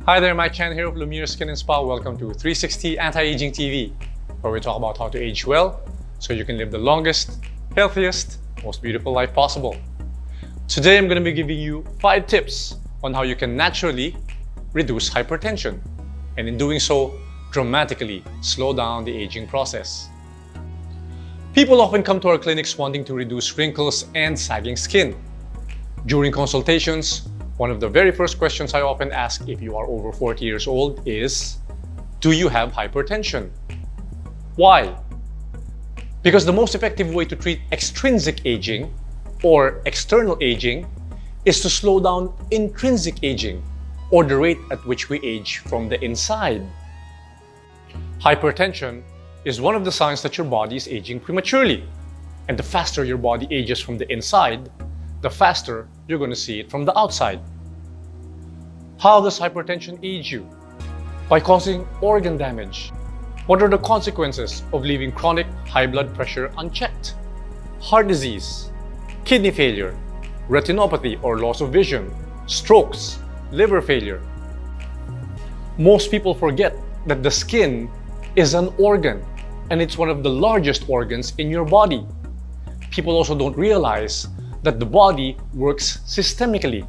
Hi there, Mike Chan here of Lumiere Skin and Spa. Welcome to 360 Anti-Aging TV, where we talk about how to age well so you can live the longest, healthiest, most beautiful life possible. Today I'm going to be giving you 5 tips on how you can naturally reduce hypertension, and in doing so, dramatically slow down the aging process. People often come to our clinics wanting to reduce wrinkles and sagging skin. During consultations, one of the very first questions I often ask if you are over 40 years old is, do you have hypertension? Why? Because the most effective way to treat extrinsic aging or external aging is to slow down intrinsic aging, or the rate at which we age from the inside. Hypertension is one of the signs that your body is aging prematurely. And the faster your body ages from the inside, the faster you're going to see it from the outside. How does hypertension age you? By causing organ damage. What are the consequences of leaving chronic high blood pressure unchecked? Heart disease, kidney failure, retinopathy or loss of vision, strokes, liver failure. Most people forget that the skin is an organ, and it's one of the largest organs in your body. People also don't realize that the body works systemically.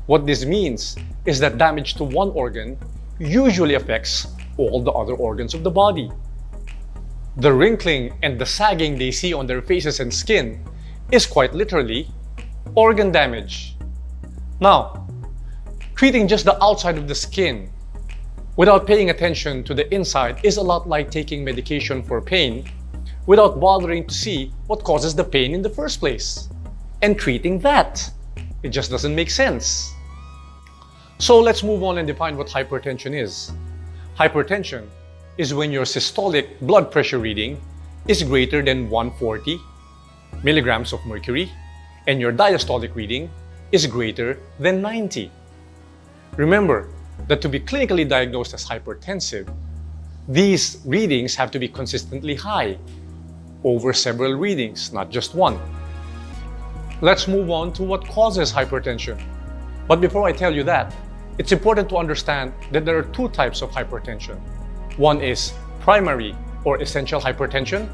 What this means is that damage to one organ usually affects all the other organs of the body. The wrinkling and the sagging they see on their faces and skin is quite literally organ damage. Now, treating just the outside of the skin without paying attention to the inside is a lot like taking medication for pain without bothering to see what causes the pain in the first place and treating that. It just doesn't make sense. So let's move on and define what hypertension is. Hypertension is when your systolic blood pressure reading is greater than 140 milligrams of mercury and your diastolic reading is greater than 90. Remember that to be clinically diagnosed as hypertensive, these readings have to be consistently high over several readings, not just one. Let's move on to what causes hypertension. But before I tell you that, it's important to understand that there are 2 types of hypertension. One is primary or essential hypertension,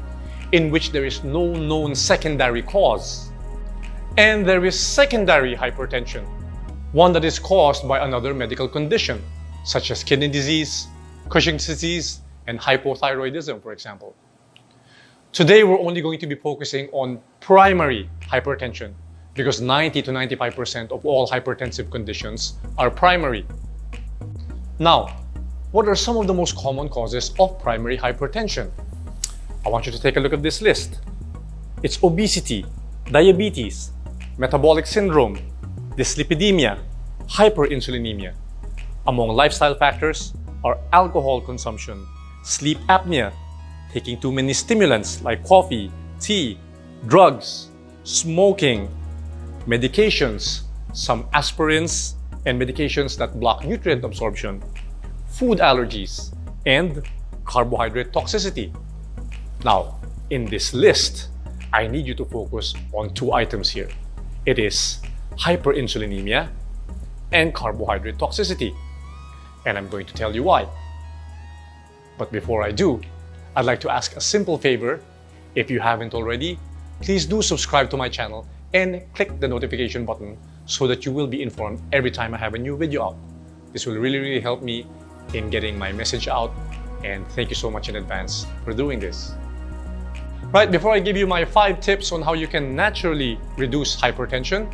in which there is no known secondary cause. And there is secondary hypertension, one that is caused by another medical condition, such as kidney disease, Cushing's disease, and hypothyroidism, for example. Today, we're only going to be focusing on primary hypertension because 90 to 95% of all hypertensive conditions are primary. Now, what are some of the most common causes of primary hypertension? I want you to take a look at this list. It's obesity, diabetes, metabolic syndrome, dyslipidemia, hyperinsulinemia. Among lifestyle factors are alcohol consumption, sleep apnea, taking too many stimulants like coffee, tea, drugs, smoking, medications, some aspirins and medications that block nutrient absorption, food allergies, and carbohydrate toxicity. Now, in this list, I need you to focus on 2 items here. It is hyperinsulinemia and carbohydrate toxicity. And I'm going to tell you why. But before I do, I'd like to ask a simple favor. If you haven't already, please do subscribe to my channel and click the notification button so that you will be informed every time I have a new video out. This will really help me in getting my message out, and thank you so much in advance for doing this. Right, before I give you my 5 tips on how you can naturally reduce hypertension,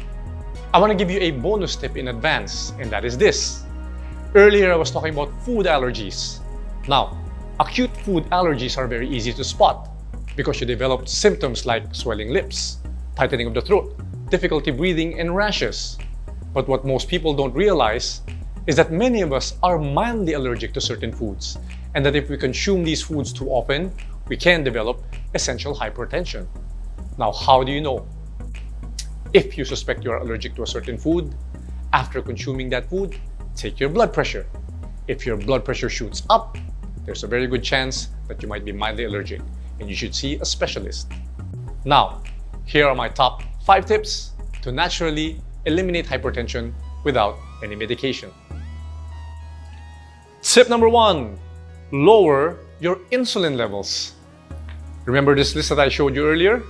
I want to give you a bonus tip in advance, and that is this. Earlier, I was talking about food allergies. Now, acute food allergies are very easy to spot because you develop symptoms like swelling lips, tightening of the throat, difficulty breathing, and rashes. But what most people don't realize is that many of us are mildly allergic to certain foods, and that if we consume these foods too often, we can develop essential hypertension. Now, how do you know? If you suspect you are allergic to a certain food, after consuming that food, take your blood pressure. If your blood pressure shoots up, there's a very good chance that you might be mildly allergic, and you should see a specialist. Now, here are my top 5 tips to naturally eliminate hypertension without any medication. Tip number 1, lower your insulin levels. Remember this list that I showed you earlier?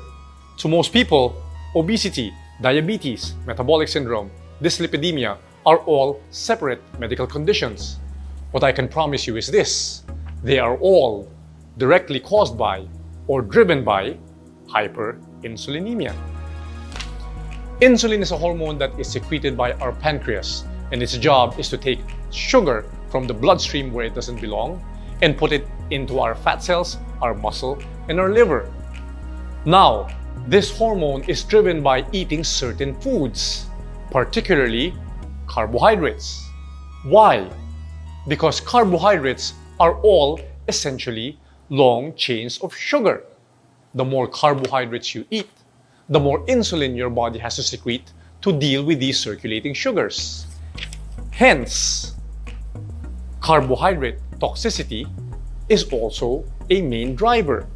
To most people, obesity, diabetes, metabolic syndrome, dyslipidemia are all separate medical conditions. What I can promise you is this: they are all directly caused by or driven by hyperinsulinemia. Insulin is a hormone that is secreted by our pancreas, and its job is to take sugar from the bloodstream where it doesn't belong and put it into our fat cells, our muscle, and our liver. Now, this hormone is driven by eating certain foods, particularly carbohydrates. Why? Because carbohydrates are all essentially long chains of sugar. The more carbohydrates you eat, the more insulin your body has to secrete to deal with these circulating sugars. Hence, carbohydrate toxicity is also a main driver.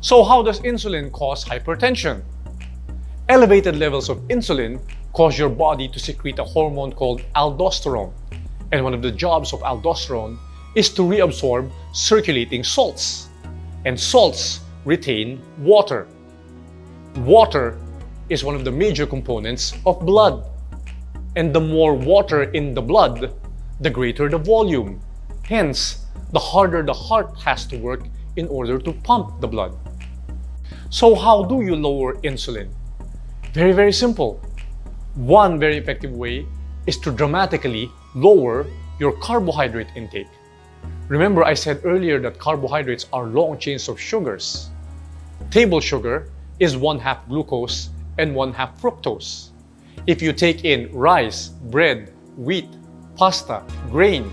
So how does insulin cause hypertension? Elevated levels of insulin cause your body to secrete a hormone called aldosterone. And one of the jobs of aldosterone is to reabsorb circulating salts. And salts retain water. Water is one of the major components of blood. And the more water in the blood, the greater the volume. Hence, the harder the heart has to work in order to pump the blood. So how do you lower insulin? Very, very simple. One very effective way is to dramatically lower your carbohydrate intake. Remember, I said earlier that carbohydrates are long chains of sugars. Table sugar is 1/2 glucose and 1/2 fructose. If you take in rice, bread, wheat, pasta, grain,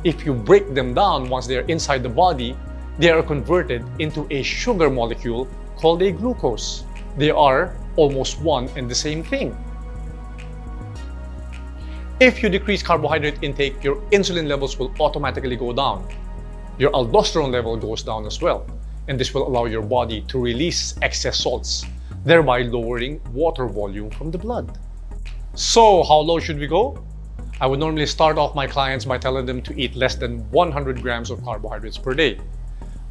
if you break them down once they are inside the body, they are converted into a sugar molecule called a glucose. They are almost one and the same thing. If you decrease carbohydrate intake, your insulin levels will automatically go down. Your aldosterone level goes down as well, and this will allow your body to release excess salts, thereby lowering water volume from the blood. So, how low should we go? I would normally start off my clients by telling them to eat less than 100 grams of carbohydrates per day.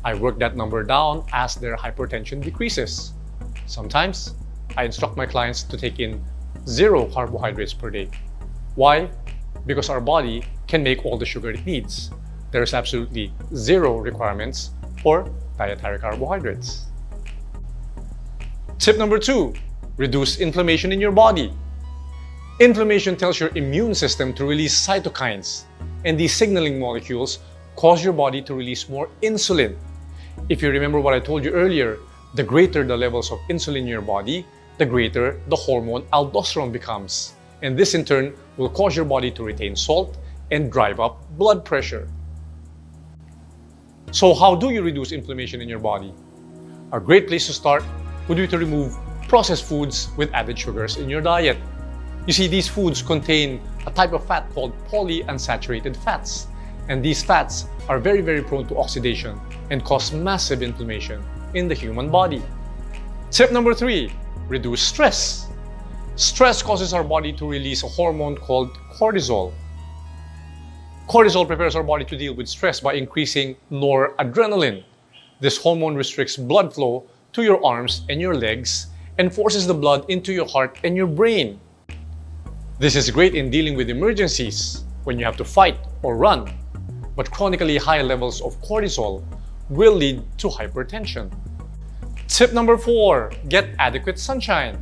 I work that number down as their hypertension decreases. Sometimes, I instruct my clients to take in 0 carbohydrates per day. Why? Because our body can make all the sugar it needs. There is absolutely 0 requirements for dietary carbohydrates. Tip number 2, reduce inflammation in your body. Inflammation tells your immune system to release cytokines, and these signaling molecules cause your body to release more insulin. If you remember what I told you earlier, the greater the levels of insulin in your body, the greater the hormone aldosterone becomes. And this in turn will cause your body to retain salt and drive up blood pressure. So how do you reduce inflammation in your body? A great place to start would be to remove processed foods with added sugars in your diet. You see, these foods contain a type of fat called polyunsaturated fats. And these fats are very, very prone to oxidation and cause massive inflammation in the human body. Tip number 3, reduce stress. Stress causes our body to release a hormone called cortisol. Cortisol prepares our body to deal with stress by increasing noradrenaline. This hormone restricts blood flow to your arms and your legs and forces the blood into your heart and your brain. This is great in dealing with emergencies when you have to fight or run, but chronically high levels of cortisol will lead to hypertension. Tip number 4, get adequate sunshine.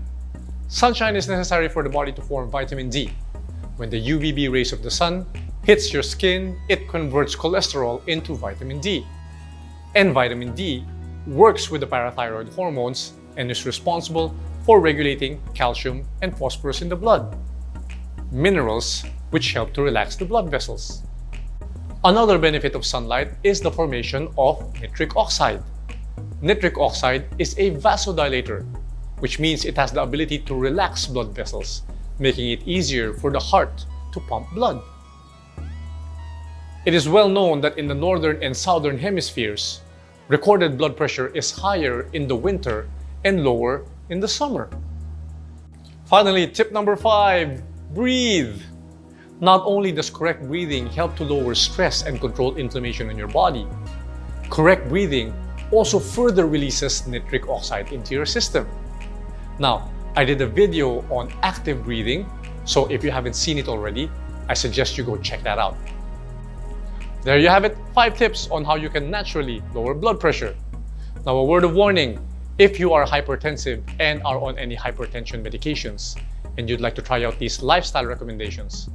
Sunshine is necessary for the body to form vitamin D. When the UVB rays of the sun hits your skin, it converts cholesterol into vitamin D. And vitamin D works with the parathyroid hormones and is responsible for regulating calcium and phosphorus in the blood, minerals which help to relax the blood vessels. Another benefit of sunlight is the formation of nitric oxide. Nitric oxide is a vasodilator, which means it has the ability to relax blood vessels, making it easier for the heart to pump blood. It is well known that in the northern and southern hemispheres, recorded blood pressure is higher in the winter and lower in the summer. Finally, tip number 5, breathe. Not only does correct breathing help to lower stress and control inflammation in your body, correct breathing also further releases nitric oxide into your system. Now, I did a video on active breathing, so if you haven't seen it already, I suggest you go check that out. There you have it, 5 tips on how you can naturally lower blood pressure. Now, a word of warning, if you are hypertensive and are on any hypertension medications, and you'd like to try out these lifestyle recommendations,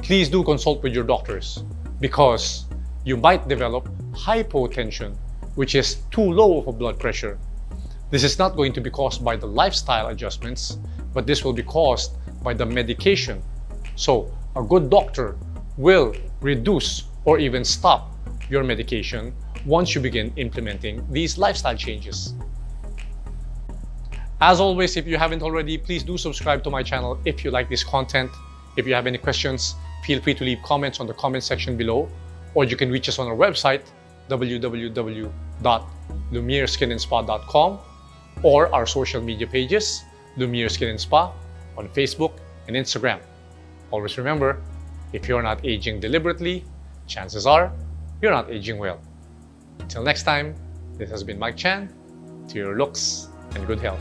please do consult with your doctors because you might develop hypotension, which is too low of a blood pressure. This is not going to be caused by the lifestyle adjustments, but this will be caused by the medication. So a good doctor will reduce or even stop your medication once you begin implementing these lifestyle changes. As always, if you haven't already, please do subscribe to my channel if you like this content. If you have any questions, feel free to leave comments on the comment section below, or you can reach us on our website, www.lumiereskinandspa.com, or our social media pages, Lumiere Skin and Spa, on Facebook and Instagram. Always remember, if you're not aging deliberately, chances are you're not aging well. Until next time, this has been Mike Chan. To your looks and good health.